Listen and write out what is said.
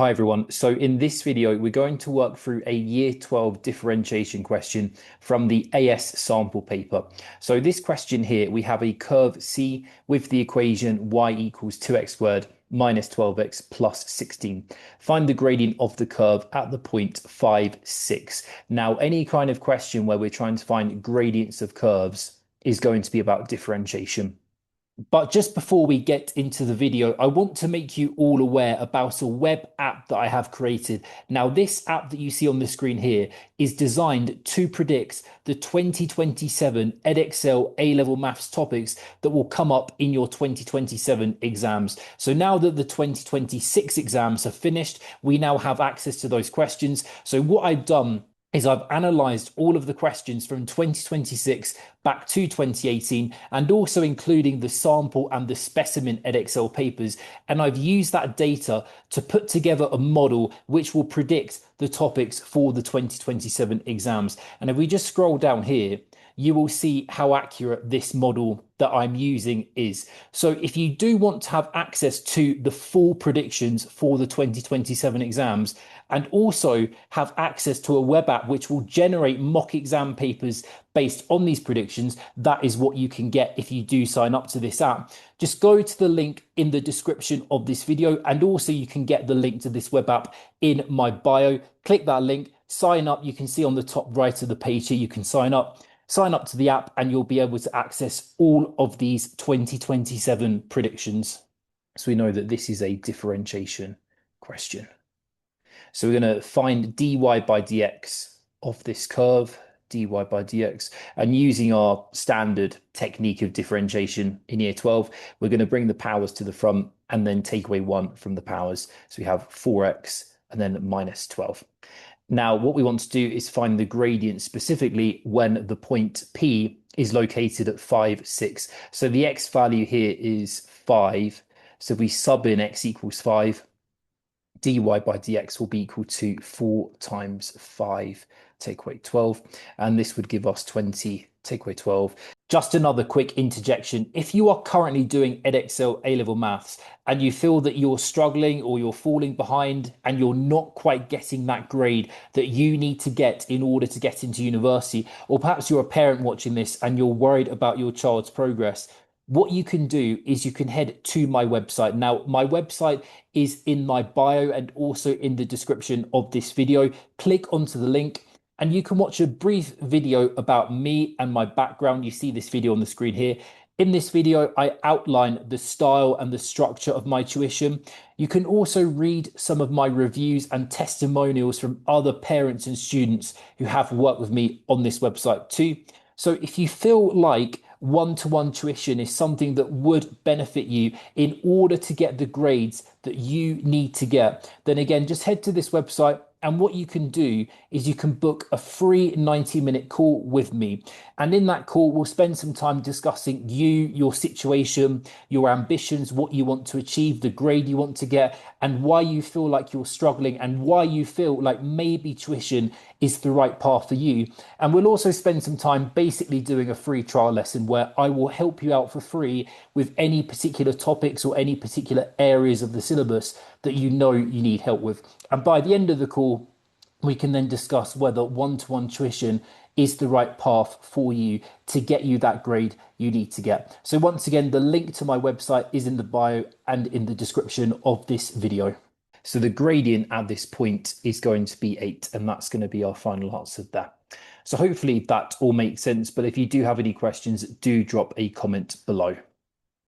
Hi everyone. So in this video, we're going to work through a year 12 differentiation question from the AS sample paper. So this question here, we have a curve C with the equation y equals 2x squared minus 12x plus 16. Find the gradient of the curve at the point 5, 6. Now, any kind of question where we're trying to find gradients of curves is going to be about differentiation. But just before we get into the video, I want to make you all aware about a web app that I have created. Now, this app that you see on the screen here is designed to predict the 2027 Edexcel A-level Maths topics that will come up in your 2027 exams. So now that the 2026 exams are finished, we now have access to those questions. So what I've done is I've analysed all of the questions from 2026 back to 2018, and also including the sample and the specimen Edexcel papers. And I've used that data to put together a model which will predict the topics for the 2027 exams. And if we just scroll down here, you will see how accurate this model that I'm using is. So if you do want to have access to the full predictions for the 2027 exams, and also have access to a web app which will generate mock exam papers based on these predictions, that is what you can get if you do sign up to this app. Just go to the link in the description of this video, and also you can get the link to this web app in my bio. Click that link, sign up. You can see on the top right of the page here, you can sign up to the app, and you'll be able to access all of these 2027 predictions. So we know that this is a differentiation question. So we're going to find dy by dx of this curve, dy by dx, and using our standard technique of differentiation in year 12, we're going to bring the powers to the front and then take away 1 from the powers. So we have 4x and then minus 12. Now, what we want to do is find the gradient specifically when the point P is located at 5, 6. So the x value here is 5. So if we sub in x equals 5, dy by dx will be equal to 4 times 5, take away 12. And this would give us 20, take away 12. Just another quick interjection. If you are currently doing Edexcel A-level Maths and you feel that you're struggling or you're falling behind and you're not quite getting that grade that you need to get in order to get into university, or perhaps you're a parent watching this and you're worried about your child's progress, what you can do is you can head to my website. Now, my website is in my bio and also in the description of this video. Click onto the link and you can watch a brief video about me and my background. You see this video on the screen here. In this video, I outline the style and the structure of my tuition. You can also read some of my reviews and testimonials from other parents and students who have worked with me on this website too. So if you feel like one-to-one tuition is something that would benefit you in order to get the grades that you need to get, then again, just head to this website. And what you can do is you can book a free 90-minute call with me. And in that call, we'll spend some time discussing you, your situation, your ambitions, what you want to achieve, the grade you want to get, and why you feel like you're struggling and why you feel like maybe tuition is the right path for you. And we'll also spend some time basically doing a free trial lesson where I will help you out for free with any particular topics or any particular areas of the syllabus that you know you need help with. And by the end of the call, we can then discuss whether one-to-one tuition is the right path for you to get you that grade you need to get. So once again, the link to my website is in the bio and in the description of this video. So the gradient at this point is going to be 8, and that's going to be our final answer there. So hopefully that all makes sense. But if you do have any questions, do drop a comment below.